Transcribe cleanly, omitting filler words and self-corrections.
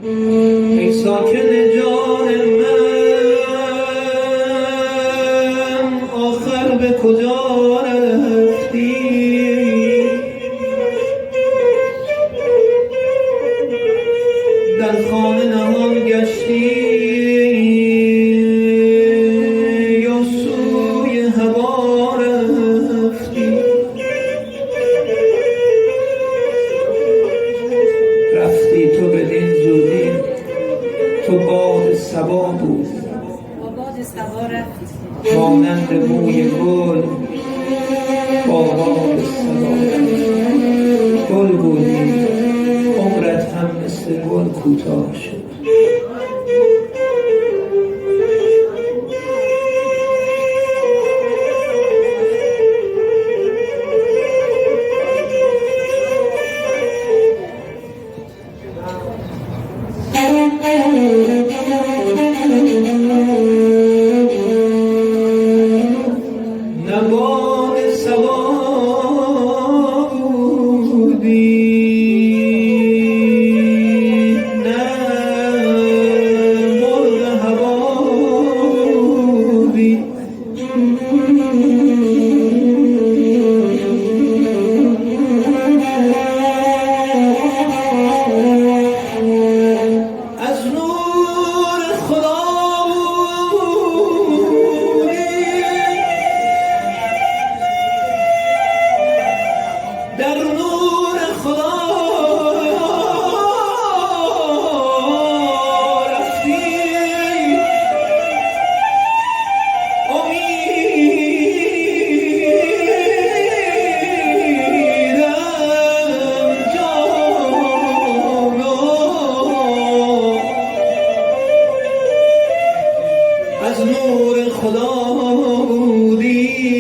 ای ساکن جان من آخر به کجا رفتی؟ در خانه نهان گشتی یا سوی هوا رفتی؟ رفتی تو بدین زودی، تو باد صبا بود، مانند موی گل با باد صبا رفت. گل بودی عمرت هم مثل گل کوتاه شد. نه باد صبا بودی، نه مرغ هوا بودی. از نور خدا در نور خدا رفتی. امیدم جانا از نور خدا بودی.